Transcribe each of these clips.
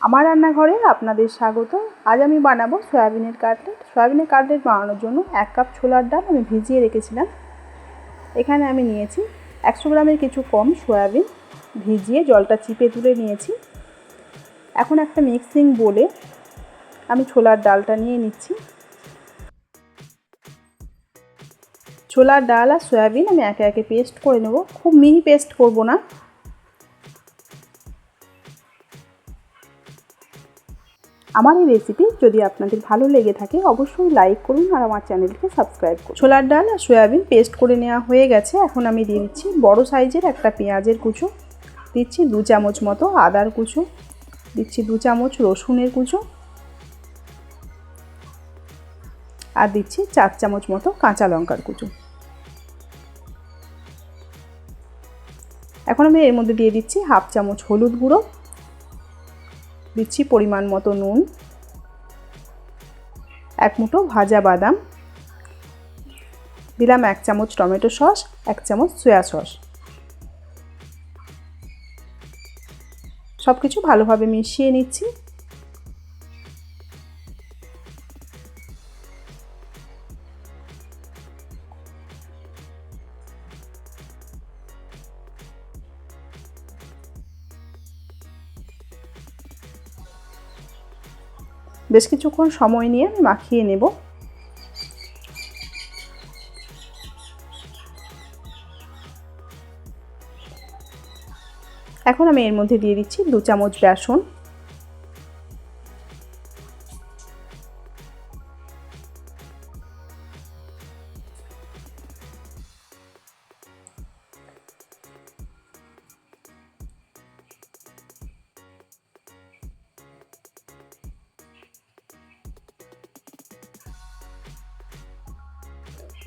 আমার রান্নাঘরে আপনাদের স্বাগত। আজ আমি বানাবো সয়াবিনের কাটলেট। সয়াবিনের কাটলেট বানানোর জন্য 1 কাপ ছোলার ডাল আমি ভিজিয়ে রেখেছিলাম। এখানে আমি নিয়েছি 100 গ্রামের কিছু কম সয়াবিন, ভিজিয়ে জলটা চিপে তুলে নিয়েছি। এখন একটা মিক্সিং বোলে আমি ছোলার ডালটা নিয়ে নিচ্ছি। ছোলার ডাল আর সয়াবিন আমি একে একে পেস্ট করে নেব, খুব মিহি পেস্ট করব না। আমার এই রেসিপি যদি আপনাদের ভালো লেগে থাকে অবশ্যই লাইক করুন আর আমার চ্যানেলকে সাবস্ক্রাইব করুন। ছোলার ডাল আর সয়াবিন পেস্ট করে নেওয়া হয়ে গেছে। এখন আমি দিয়ে দিচ্ছি বড় সাইজের একটা পেঁয়াজের কুচো, দিচ্ছি 2 চামচ মতো আদার কুচো, দিচ্ছি 2 চামচ রসুনের কুচো, আর দিচ্ছি 4 চামচ মতো কাঁচা লঙ্কার কুচো। এখন আমি এর মধ্যে দিয়ে দিচ্ছি 1/2 চামচ হলুদ গুঁড়ো, দিচ্ছি পরিমাণ মতো নুন, 1 মুঠো ভাজা বাদাম, দিলাম 1 চামচ টমেটো সস, 1 চামচ সয়া সস। সব কিছু ভালোভাবে মিশিয়ে নিচ্ছি। বেশ কিছুক্ষণ সময় নিয়ে আমি মাখিয়ে নেব। এখন আমি এর মধ্যে দিয়ে দিচ্ছি 2 চামচ বেসন,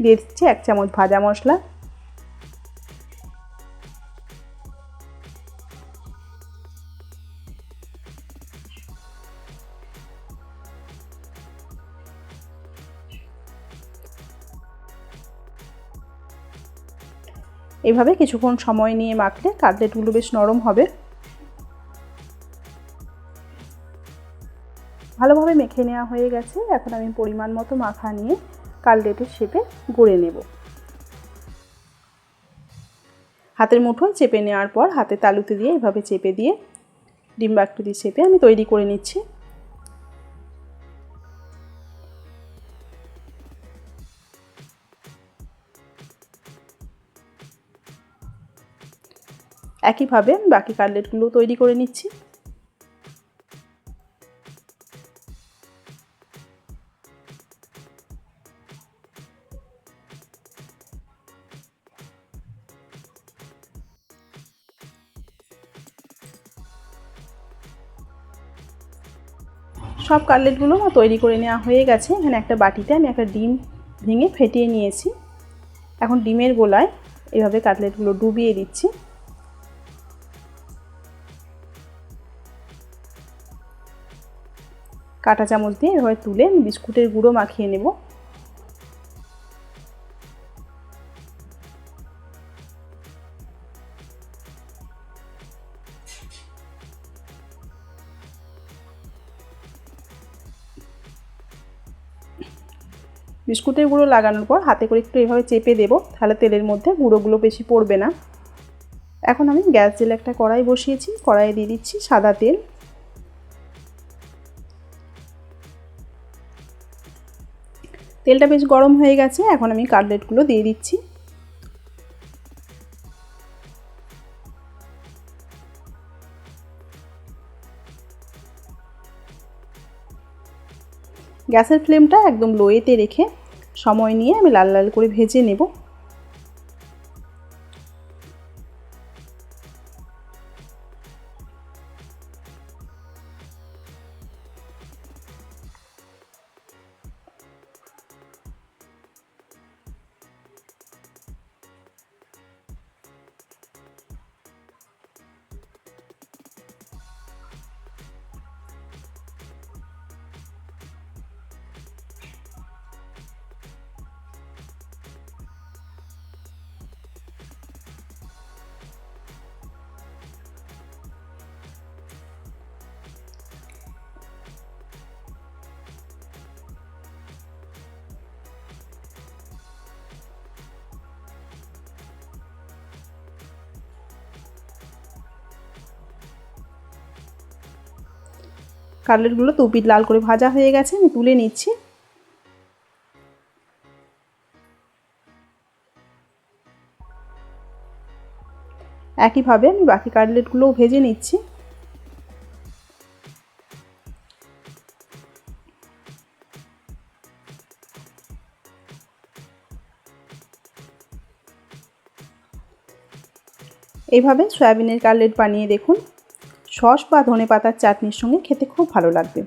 দিয়ে দিচ্ছি 1 চামচ ভাজা মশলা, এইভাবে কিছুক্ষণ সময় নিয়ে মাখলে কাটলেটগুলো বেশ নরম হবে। ভালোভাবে মেখে নেওয়া হয়ে গেছে। এখন আমি পরিমাণ মতো মাখা নিয়ে কাটলেটের শেপে গড়ে নেব। হাতের মুঠোয় চেপে নেওয়ার পর হাতে তালুতে দিয়ে এভাবে চেপে দিয়ে ডিম্বাকৃতির শেপে আমি তৈরি করে নিচ্ছি। একইভাবে বাকি কাটলেটগুলো তৈরি করে নিচ্ছি। সব কাটলেটগুলো তৈরি করে নেওয়া হয়ে গেছে। এখানে একটা বাটিতে আমি একটা ডিম ভেঙে ফেটিয়ে নিয়েছি। এখন ডিমের গোলায় এভাবে কাটলেটগুলো ডুবিয়ে দিচ্ছি। কাঁটা চামচ দিয়ে এভাবে তুলে বিস্কুটের গুঁড়ো মাখিয়ে নেব। বিস্কুটের গুঁড়ো লাগানোর পর হাতে করে একটু এভাবে চেপে দেব, তাহলে তেলের মধ্যে গুঁড়োগুলো বেশি পড়বে না। এখন আমি গ্যাস জেলে একটা কড়াই বসিয়েছি, কড়াইয়ে দিয়ে দিচ্ছি সাদা তেল। তেলটা বেশ গরম হয়ে গেছে। এখন আমি কাটলেটগুলো দিয়ে দিচ্ছি। গ্যাসের ফ্লেমটা একদম লোয়েতে রেখে সময় নিয়ে আমি লাল লাল করে ভেজে নেব। কাটলেটগুলো দু পিঠ লাল করে ভাজা হয়ে গেছে, আমি তুলে নিচ্ছি। একইভাবে আমি বাকি কাটলেটগুলোও ভেজে নিচ্ছি। এইভাবে সয়াবিনের কাটলেট বানিয়ে দেখুন, সস বা ধনেপাতার চাটনির সঙ্গে খেতে খুব ভালো লাগবে।